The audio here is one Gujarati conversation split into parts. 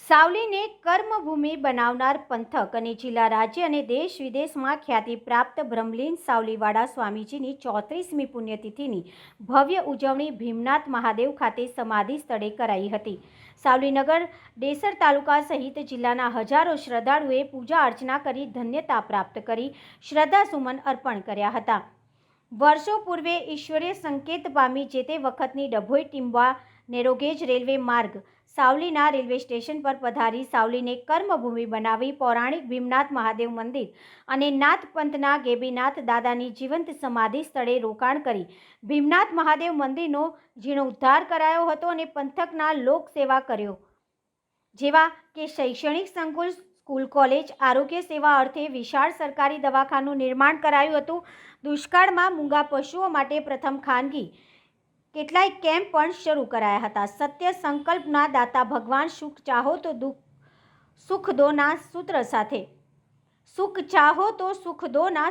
સાવલીને કર્મભૂમિ બનાવનાર પંથક અને જિલ્લા રાજ્ય અને દેશ વિદેશમાં ખ્યાતિ પ્રાપ્ત બ્રહ્મલીન સાવલીવાડા સ્વામીજીની 34મી પુણ્યતિથિની ભવ્ય ઉજવણી ભીમનાથ મહાદેવ ખાતે સમાધિ સ્થળે કરાઈ હતી। સાવલીનગર ડેસર તાલુકા સહિત જિલ્લાના હજારો શ્રદ્ધાળુએ પૂજા અર્ચના કરી ધન્યતા પ્રાપ્ત કરી શ્રદ્ધાસુમન અર્પણ કર્યા હતા। વર્ષો પૂર્વે ઈશ્વરીય સંકેત પામી જે તે વખતની ડભોઈ ટીંબા નેરોગેજ રેલવે માર્ગ સાવલીના રેલવે સ્ટેશન પર પધારી સાવલીને કર્મભૂમિ બનાવી પૌરાણિક ભીમનાથ મહાદેવ મંદિર અને નાથ પંથના ગેબીનાથ દાદાની જીવંત સમાધિ સ્થળે રોકાણ કરી ભીમનાથ મહાદેવ મંદિરનો જીર્ણોદ્ધાર કરાયો હતો અને પંથકના લોક સેવા કર્યો, જેવા કે શૈક્ષણિક સંકુલ, સ્કૂલ, કોલેજ, આરોગ્ય સેવા અર્થે વિશાળ સરકારી દવાખાનું નિર્માણ કરાયું હતું। દુષ્કાળમાં મૂંગા પશુઓ માટે પ્રથમ ખાનગી કેટલાય કેમ્પ પણ શરૂ કરાયા હતા। સત્ય સંકલ્પના દાતા ભગવાન સુખ ચાહો તો સુખ દોના સૂત્ર સાથે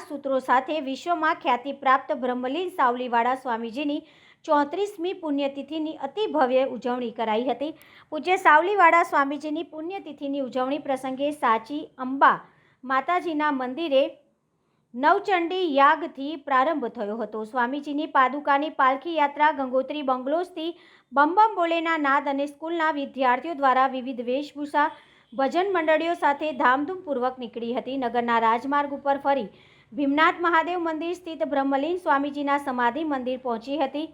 સૂત્રો સાથે વિશ્વમાં ખ્યાતિ પ્રાપ્ત બ્રહ્મલીન સાવલીવાડા સ્વામીજીની 34મી પુણ્યતિથિની અતિ ભવ્ય ઉજવણી કરાઈ હતી। પૂજ્ય સાવલીવાડા સ્વામીજીની પુણ્યતિથિની ઉજવણી પ્રસંગે સાચી અંબા માતાજીના મંદિરે નવચંડી યાગથી પ્રારંભ થયો હતો। સ્વામીજીની પાદુકાની પાલખી યાત્રા ગંગોત્રી બંગલોઝથી બમ બમ બોલેના નાદ અને સ્કૂલના વિદ્યાર્થીઓ દ્વારા વિવિધ વેશભૂષા ભજન મંડળીઓ સાથે ધામધૂમપૂર્વક નીકળી હતી। નગરના રાજમાર્ગ ઉપર ફરી ભીમનાથ મહાદેવ મંદિર સ્થિત બ્રહ્મલીન સ્વામીજીના સમાધિ મંદિર પહોંચી હતી।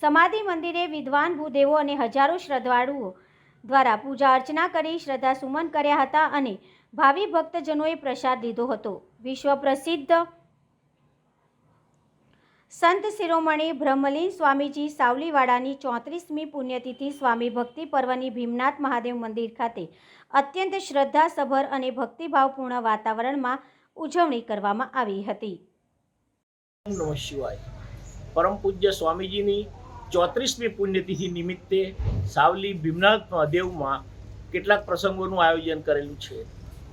સમાધિ મંદિરે વિદ્વાન ભૂદેવો અને હજારો શ્રદ્ધાળુઓ દ્વારા પૂજા અર્ચના કરી શ્રદ્ધાસુમન કર્યા હતા અને ભાવિ ભક્તજનોએ પ્રસાદ લીધો હતો। વિશ્વ પ્રસિદ્ધ સંત શિરોમણી બ્રહ્મલીન સ્વામીજી સાવલીવાડાની 34મી પુણ્યતિથિ સ્વામી ભક્તિ પર્વની ભીમનાથ મહાદેવ મંદિર ખાતે અત્યંત શ્રદ્ધાસભર અને ભક્તિભાવપૂર્ણ વાતાવરણમાં ઉજવણી કરવામાં આવી હતી। નમઃ શિવાય। પરમ પૂજ્ય સ્વામીજીની 34મી પુણ્યતિથિ નિમિત્તે સાવલી ભીમનાથ મહાદેવમાં કેટલાક પ્રસંગોનું આયોજન કરેલું છે,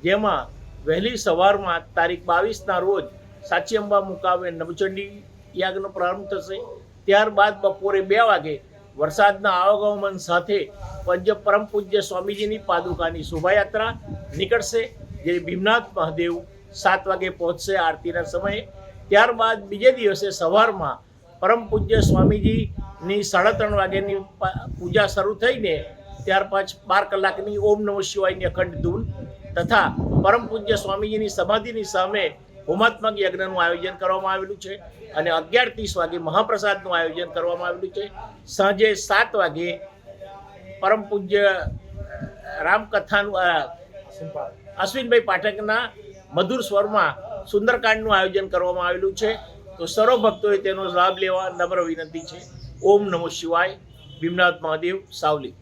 જેમાં વહેલી સવારમાં તારીખ 22ના રોજ સાચી અંબા મુકામે નવચંડી યાગનો પ્રારંભ થશે। ત્યારબાદ બપોરે 2 વાગે વરસાદના આવાગમન સાથે પરમ પૂજ્ય સ્વામીજીની પાદુકાની શોભાયાત્રા નીકળશે, જે ભીમનાથ મહાદેવ 7 વાગે પહોંચશે આરતીના સમયે। ત્યારબાદ બીજે દિવસે સવારમાં પરમ પૂજ્ય સ્વામીજીની 3:30 વાગ્યાની પૂજા શરૂ થઈને ત્યાર પછી 12 કલાકની ઓમ નમઃ શિવાયની અખંડ ધૂન તથા પરમ પૂજ્ય સ્વામીજીની સમાધિની સામે હોમાત્મક યજ્ઞનું આયોજન કરવામાં આવેલું છે અને 11:30 વાગે મહાપ્રસાદનું આયોજન કરવામાં આવેલું છે। સાંજે 7 વાગે પરમ પૂજ્ય રામકથાનું અશ્વિનભાઈ પાઠકના મધુર સ્વરમાં સુંદરકાંડનું આયોજન કરવામાં આવેલું છે। તો સર્વ ભક્તોએ તેનો લાભ લેવા નમ્ર વિનંતી છે। ઓમ નમઃ શિવાય। ભીમનાથ મહાદેવ, સાવલી।